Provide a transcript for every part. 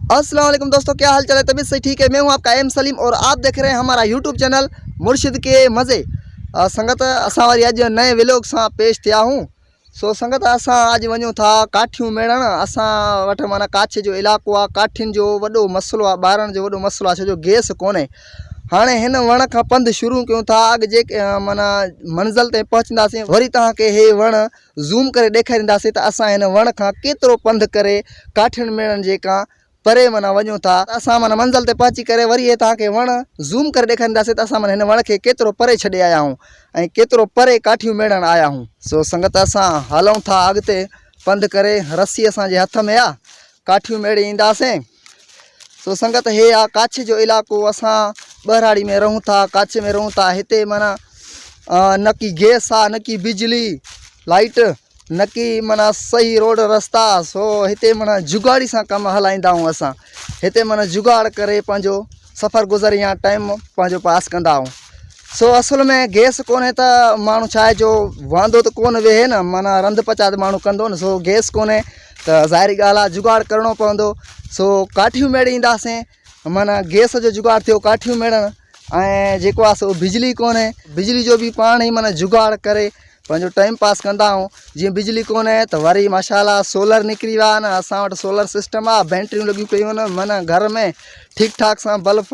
अस्सलाम वालेकुम दोस्तों, क्या हाल चाल है? तबीयत सही ठीक है? मैं हूं आपका एम सलीम और आप देख रहे हैं हमारा यूट्यूब चैनल मुर्शिद के मज़े। संगत असां वरी अॼु नए व्लॉग सां पेश थिया हूँ। सो संगत असां अॼु वञूं था काठियूं मेड़ण। असां वटि माना काछ जो इलाइक़ो आहे, काठियुनि जो वॾो मसइलो आहे, ॿारनि जो वॾो मसइलो आहे, छो जो गैस कोन्हे। हाणे हिन वण खां पंधु शुरू कयूं था, अॻु जेके माना मंज़िल ते पहुचंदासीं वरी तव्हांखे हे वण ज़ूम करे ॾेखारींदासीं त असां हिन वण खां केतिरो पंधु करे काठियुनि मेड़नि जेका परे माना वञूं था। असां माना मंज़िल ते पहुची करे वरी हे तव्हांखे वण ज़ूम करे ॾेखारींदासीं त असां माना हिन वण खे केतिरो परे छॾे आया आहियूं ऐं केतिरो परे काठियूं मेड़ण आया आहियूं। सो संगत असां हलूं था अॻिते पंधु करे, रस्सी असांजे हथ में आहे, काठियूं मेड़े ईंदासीं। सो संगत हे आहे काछ जो इलाइक़ो। असां ॿराड़ी में रहूं था, काछ में रहूं था। हिते माना न की गैस आहे, न की बिजली लाइट, न की माना सही रोड रस्ता। सो हिते माना जुगाड़ी सां कमु हलाईंदा आहियूं। असां हिते माना जुगाड़ करे पंहिंजो सफ़र गुज़र या टाइम पंहिंजो पास कंदा आहियूं। सो असल में गैस कोन्हे त माण्हू छा आहे जो वांदो त कोन वेहे न, माना रंध पचात माण्हू कंदो न। सो गैस कोन्हे त ज़ाहिरी ॻाल्हि आहे जुगाड़ करिणो पवंदो। सो काठियूं मेड़े ईंदासीं, माना गैस जो जुगाड़ थियो काठियूं मेड़ण। ऐं जेको आहे सो बिजली कोन्हे, बिजली जो बि पाण ई माना जुगाड़ करे पंहिंजो टाइम पास कंदा आहियूं। जीअं बिजली कोन्हे त वरी माशाल्लाह सोलर निकिरी विया आहिनि। असां वटि सोलर सिस्टम आहे, बैटरियूं लॻियूं पियूं आहिनि, माना घर में ठीकु ठाक सां बल्ब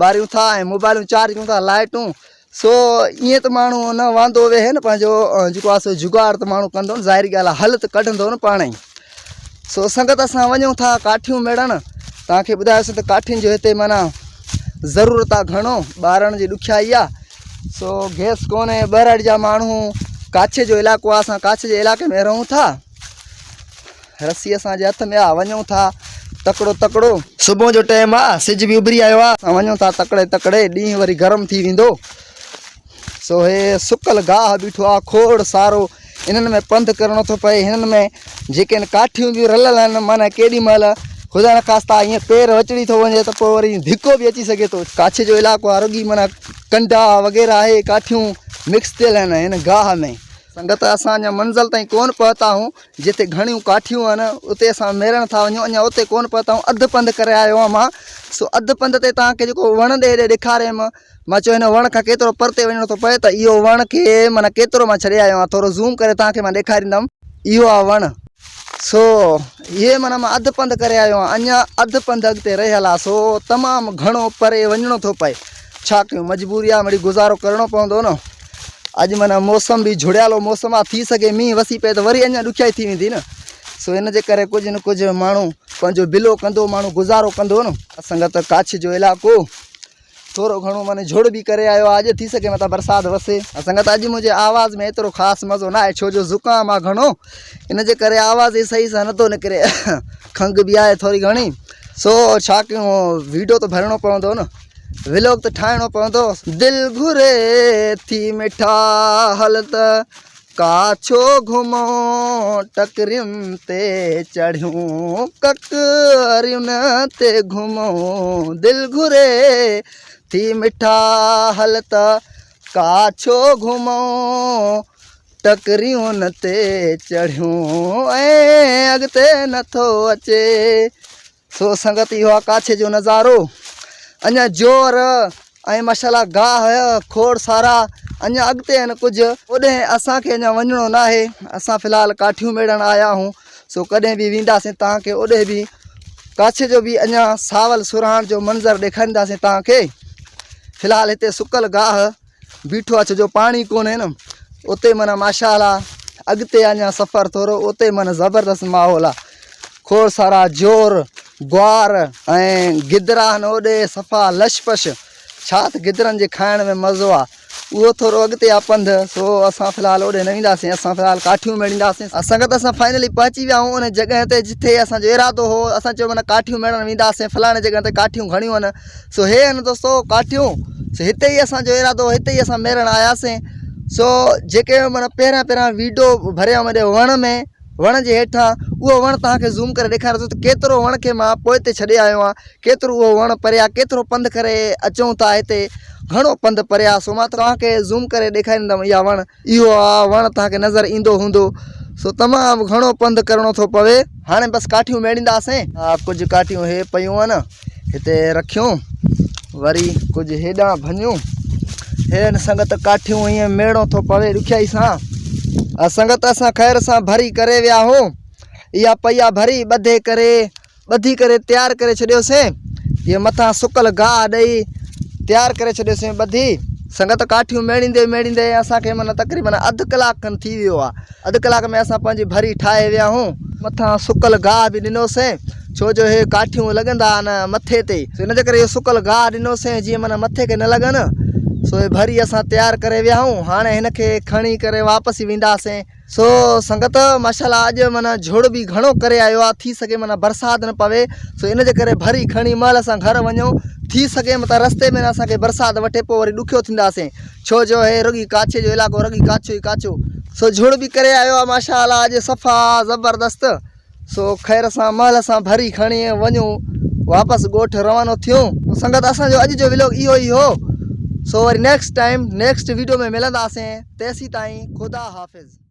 ॿारियूं था ऐं मोबाइलूं चार्ज कयूं था, लाइटूं। सो ईअं त माण्हू न वांदो वेहे न, पंहिंजो जेको आहे सो जुगाड़ त माण्हू कंदो न, ज़ाहिरी ॻाल्हि आहे हल त कढंदो न पाण ई। सो संगत असां वञूं था काठियूं मेड़ण। तव्हांखे ॿुधायोसीं त काठियुनि जो हिते माना ज़रूरत आहे घणो, ॿारनि जी ॾुखियाई आहे। सो गैस कोन्हे, ॿराड़ी जा माण्हू, काछ जो इलाइक़ो आहे, असां काछ जे इलाइक़े में रहूं था। रस्सी असांजे हथ में आहे, वञूं था तकिड़ो तकिड़ो। सुबुह जो टाइम आहे, सिज बि उभरी आयो आहे, असां वञूं था तकिड़े तकिड़े, ॾींहुं वरी गरम थी वेंदो। सो हे सुकल गाह बीठो आहे, खोड़ सारो, इन्हनि में पंधु करिणो थो पए। हिननि में जेके काठियूं बि रलियल आहिनि, माना केॾी महिल ख़ुदा न ख़ास्ता ईअं पेर वचड़ी थो वञे त पोइ वरी धिको बि अची सघे थो। काछ जो इलाइक़ो आहे, रुॻी माना कंडा वग़ैरह आहे, काठियूं मिक्स थियल आहिनि हिन गाह में। संगत असां अञा मंज़िल ताईं कोन पहुता आहियूं, जिते घणियूं काठियूं आहिनि उते असां मेड़ण था वञूं। अञा उते कोन पहुता आहियूं, अधु पंधु करे आयो आहियां मां। सो अधु पंध ते तव्हांखे जेको वण ॾे हेॾे ॾेखारियमि, मां चयो हिन वण खां केतिरो परते वञिणो थो पए, त इहो वण खे माना केतिरो मां छॾे आयो आहियां। थोरो ज़ूम करे तव्हांखे मां ॾेखारींदुमि, इहो आहे वण। सो इहे माना मां अधु पंधु करे आयो आहियां, अञा अधु पंधु अॻिते रहियल आहे। सो तमामु घणो परे वञिणो थो पए, छा कयूं, मजबूरी आहे, मिड़ी गुज़ारो करिणो पवंदो न। अॼु माना मौसम बि झुड़ियालो मौसम आहे, थी सघे मींहुं वसी पए त वरी अञा ॾुखियाई थी वेंदी न। सो इन जे करे कुझु न कुझु माण्हू पंहिंजो बिलो कंदो, माण्हू गुज़ारो कंदो न। संगत काछ जो इलाइक़ो थोरो घणो माने झुड़ बि करे आयो आहे। अॼु थी सघे मतिलबु बरसाति वसे। संगत अॼु मुंहिंजे आवाज़ में एतिरो ख़ासि मज़ो न आहे, छो जो ज़ुकाम आहे घणो, इन जे करे आवाज़ ई सही सां नथो निकिरे, खंघि बि आहे थोरी घणी। सो छा कयूं, वीडियो त भरिणो पवंदो न, व्लॉग त ठाहिणो पवंदो। दिलि घुरे थी मिठा हलत काछो घुमो, टकरियुनि ते चढ़ियूं ककरियुनि ते घुमो। दिलि घुरे थी मिठा हलत काछो घुमो, टकरियुनि ते चढ़ियूं ऐं अॻिते नथो अचे। सो संगत इहो आहे काछ जो नज़ारो। अञा जोर ऐं माशाल्लाह गाह खोड़ सारा अञा अॻिते आहिनि कुझु, ओॾे असांखे अञा वञिणो न आहे। असां फ़िलहालु काठियूं मेड़ण आया आहियूं। सो कॾहिं बि वेंदासीं तव्हांखे ओॾे बि काछ जो बि अञा सावल सुराण जो मंज़रु ॾेखारींदासीं तव्हांखे। फ़िलहालु हिते सुकल गाह बीठो आहे, छो जो पाणी कोन्हे न। उते माना माशाल्लाह अॻिते अञा सफ़र थोरो, उते माना ज़बरदस्त माहौल आहे, खोड़ सारा जोर ग्वार ऐं गिदरा आहिनि ओॾे, सफ़ा लशपश। छा त गिदरनि जे खाइण में मज़ो आहे, उहो थोरो अॻिते आहे पंधु। सो असां फ़िलहालु ओॾे न वेंदासीं, असां फ़िलहालु काठियूं मेड़ींदासीं। संगत असां फाइनली पहुची विया आहियूं उन जॻह ते जिथे असांजो इरादो हो। असां चयो माना काठियूं मेड़ण वेंदासीं, फलाणे जॻह ते काठियूं घणियूं आहिनि। सो हे आहिनि दोस्तो काठियूं। सो हिते ई असांजो इरादो हो, हिते ई असां मेड़ण आयासीं। सो जेके माना पहिरियां वीडियो भरिया वॾे वण में, वण जे हेठां, उहो वण तव्हांखे ज़ूम करे ॾेखारियो थो त केतिरो वण खे मां पोइ ते छॾे आयो आहियां, केतिरो उहो वण परे आहे, केतिरो पंधु करे अचूं था हिते, घणो पंधु परे आहे। सो मां तव्हांखे ज़ूम करे ॾेखारींदुमि। इहा वण, इहो आहे वण, तव्हांखे नज़र ईंदो हूंदो। सो तमाम घणो पंध करणो थो पवे। हाणे बस काठियूं मेड़ींदासीं। कुछ काठियूं हे पयूं आहिनि हिते रखियूं, वरी कुछ हेॾां भञूं। हे संगत काठियूं हीअं मेड़ो थो पवे ॾुखियाई सां। संगत असां ख़ैर सां भरी करे विया हो। इहा पया भरी ॿधे करे ॿधी करे तैयार करे छॾियोसीं। ये मथां सुकल गाह ॾेई तैयार करे छॾियोसीं ॿधी। संगत काठियूं मेड़ींदे मेड़ींदे असांखे माना तक़रीबन अधु कलाक खनि थी वियो आहे। अधु कलाक में असां पंहिंजी भरी ठाहे विया आहियूं। मथां सुकल गाह बि ॾिनोसीं, छो जो हे काठियूं लॻंदा आहिनि मथे ते, इन जे करे इहो सुकल गाह ॾिनोसीं जीअं माना मथे खे न लॻनि। सो हे भरी असां तैयार करे विया आहियूं। हाणे हिनखे खणी करे वापसि वेंदासीं। सो संगत माशाल्लाह अॼु माना झुड़ बि घणो करे आयो आहे। थी सघे माना बरसाति न पवे, सो इन जे करे भरी खणी महिल असां घर वञूं। थी सघे मतिलबु रस्ते में असांखे बरसाति वठे पोइ वरी ॾुखियो थींदासीं, छो जो हे रुॻी काछे जो इलाइक़ो रुॻी काछो ई काछो। सो झुड़ बि करे आयो आहे माशाल्लाह अॼु सफ़ा ज़बरदस्त। सो ख़ैर सां महिल असां भरी खणी वञूं, वापसि ॻोठु रवानो थियूं। संगत असांजो अॼु जो व्लॉग इहो ई हो। So worry next time next video में मिलंदासीं। तेसीं ताईं ख़ुदा हाफ़िज़।